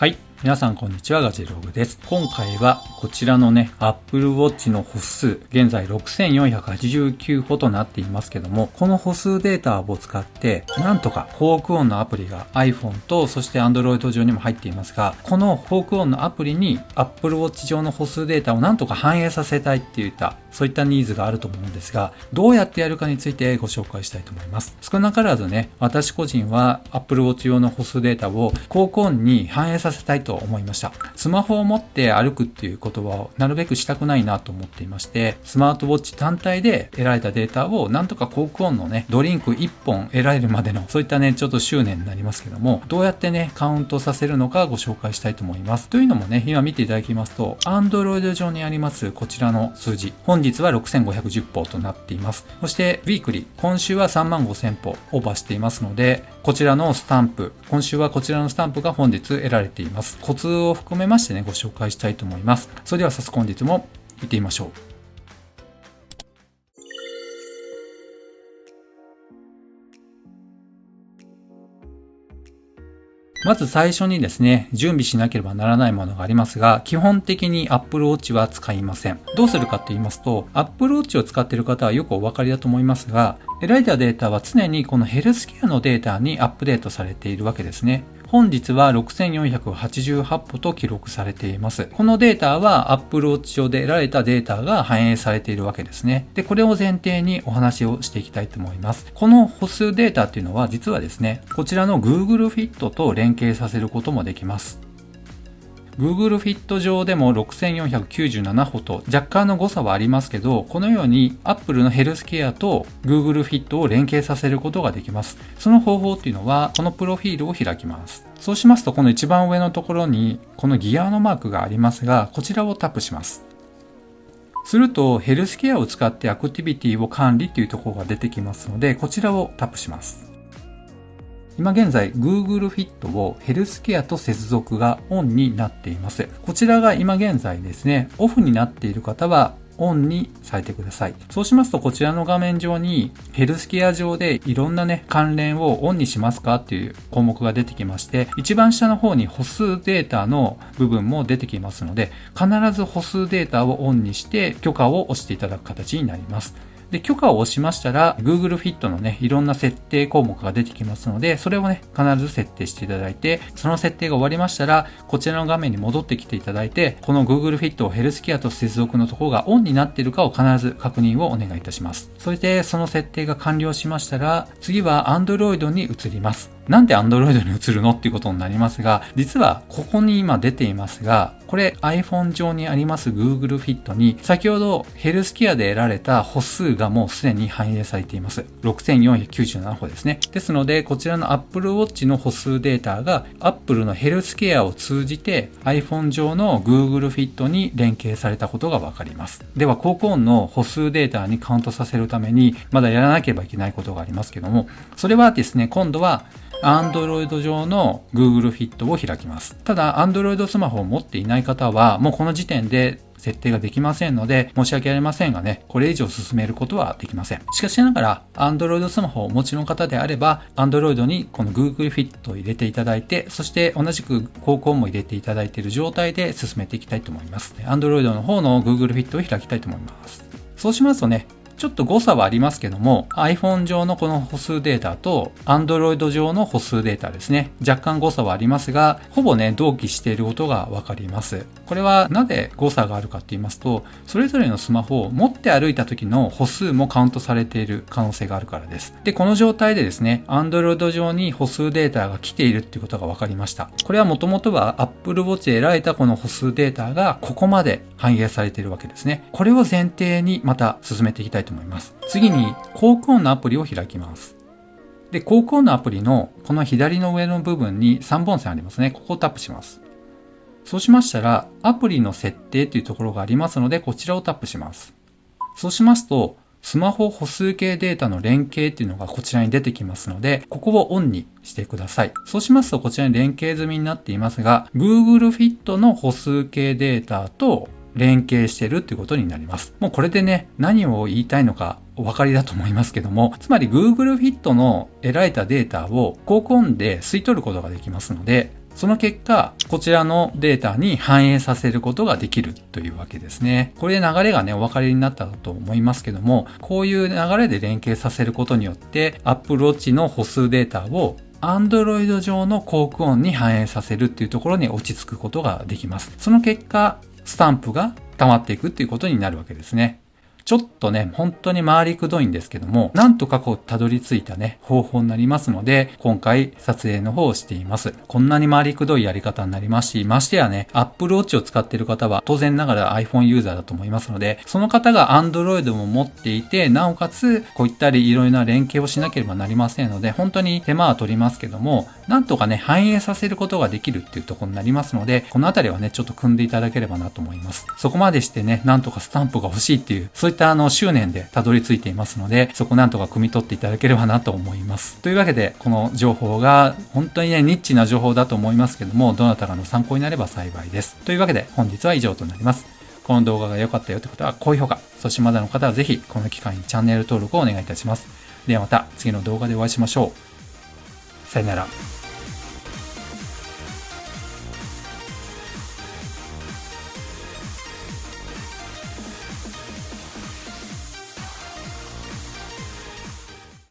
はい。皆さんこんにちは、ガジェログです。今回はこちらのね、Apple Watch の歩数、現在6489歩となっていますけども、この歩数データを使って、なんとかフォークオンのアプリが iPhone とそして Android 上にも入っていますが、このフォークオンのアプリに Apple Watch 上の歩数データをなんとか反映させたいっていったそういったニーズがあると思うんですが、どうやってやるかについてご紹介したいと思います。少なからずね、私個人は Apple Watch 用の歩数データをフォークオンに反映させたいと思いました。スマホを持って歩くっていうことはなるべくしたくないなと思っていまして、スマートウォッチ単体で得られたデータをなんとかフォークオンのね、ドリンク1本得られるまでのそういったね、ちょっと執念になりますけども、どうやってね、カウントさせるのかご紹介したいと思います。というのもね、今見ていただきますと、Android 上にありますこちらの数字、本日は6510歩となっています。そしてウィークリー、今週は35000歩オーバーしていますので、こちらのスタンプ、今週はこちらのスタンプが本日得られています。コツを含めましてね、ご紹介したいと思います。それでは早速本日も見てみましょう。まず最初にですね、準備しなければならないものがありますが、基本的に Apple Watch は使いません。どうするかと言いますと、Apple Watch を使っている方はよくお分かりだと思いますが、得られたデータは常にこのヘルスケアのデータにアップデートされているわけですね。本日は6488歩と記録されています。このデータは Apple Watch 上で得られたデータが反映されているわけですね。で、これを前提にお話をしていきたいと思います。この歩数データっていうのは実はですね、こちらの Google Fit と連携させることもできます。Google Fit 上でも6497歩と若干の誤差はありますけど、このように Apple のヘルスケアと Google Fit を連携させることができます。その方法っていうのは、このプロフィールを開きます。そうしますと、この一番上のところにこのギアのマークがありますが、こちらをタップします。するとヘルスケアを使ってアクティビティを管理というところが出てきますので、こちらをタップします。今現在 Google Fit をヘルスケアと接続がオンになっています。こちらが今現在ですね、オフになっている方はオンにされてください。そうしますとこちらの画面上にヘルスケア上でいろんなね、関連をオンにしますかっていう項目が出てきまして、一番下の方に歩数データの部分も出てきますので、必ず歩数データをオンにして許可を押していただく形になります。で、許可を押しましたら Google Fit のね、いろんな設定項目が出てきますので、それをね、必ず設定していただいて、その設定が終わりましたら、こちらの画面に戻ってきていただいて、この Google Fit をヘルスケアと接続のところがオンになっているかを必ず確認をお願いいたします。それで、その設定が完了しましたら、次は Android に移ります。なんで Android に移るのっていうことになりますが、実はここに今出ていますが、これ iPhone 上にあります Google Fit に先ほどヘルスケアで得られた歩数がもうすでに反映されています。6497歩ですね。ですので、こちらの Apple Watch の歩数データが Apple のヘルスケアを通じて iPhone 上の Google Fit に連携されたことがわかります。では、フォークオンの歩数データにカウントさせるためにまだやらなければいけないことがありますけども、それはですね、今度はAndroid 上の Google Fit を開きます。ただ Android スマホを持っていない方はもうこの時点で設定ができませんので申し訳ありませんがね、これ以上進めることはできません。しかしながら Android スマホをお持ちの方であれば Android にこの Google Fit を入れていただいて、そして同じく広告も入れていただいている状態で進めていきたいと思います。Android の方の Google Fit を開きたいと思います。そうしますとね、ちょっと誤差はありますけども iPhone 上のこの歩数データと Android 上の歩数データですね、若干誤差はありますがほぼね同期していることがわかります。これはなぜ誤差があるかと言いますと、それぞれのスマホを持って歩いた時の歩数もカウントされている可能性があるからです。で、この状態でですね Android 上に歩数データが来ているっていうことがわかりました。これはもともとは Apple Watch で得られたこの歩数データがここまで反映されているわけですね。これを前提にまた進めていきたいと思います。次にコークオンのアプリを開きます。で、コークオンのアプリのこの左の上の部分に3本線ありますね。ここをタップします。そうしましたらアプリの設定というところがありますので、こちらをタップします。そうしますとスマホ歩数計データの連携っていうのがこちらに出てきますので、ここをオンにしてください。そうしますとこちらに連携済みになっていますが、Google Fit の歩数計データと連携しているということになります。もうこれでね、何を言いたいのかお分かりだと思いますけども、つまり Google Fit の得られたデータをコークオンで吸い取ることができますので、その結果、こちらのデータに反映させることができるというわけですね。これで流れがね、お分かりになったと思いますけども、こういう流れで連携させることによって、Apple Watch の歩数データをAndroid 上のコーク音に反映させるっていうところに落ち着くことができます。その結果、スタンプが溜まっていくっていうことになるわけですね。ちょっとね、本当に回りくどいんですけども、なんとかこうたどり着いたね、方法になりますので、今回撮影の方をしています。こんなに回りくどいやり方になりますし、ましてやね、Apple Watch を使っている方は当然ながら iPhone ユーザーだと思いますので、その方が Android も持っていて、なおかつこういったいろいろな連携をしなければなりませんので、本当に手間は取りますけども、なんとかね、反映させることができるっていうところになりますので、このあたりはね、ちょっと組んでいただければなと思います。そこまでしてね、なんとかスタンプが欲しいっていう、そういった執念でたどり着いていますので、そこなんとか汲み取っていただければなと思います。というわけで、この情報が本当にね、ニッチな情報だと思いますけども、どなたかの参考になれば幸いです。というわけで、本日は以上となります。この動画が良かったよって方は高評価、そしてまだの方はぜひこの機会にチャンネル登録をお願いいたします。ではまた次の動画でお会いしましょう。さよなら。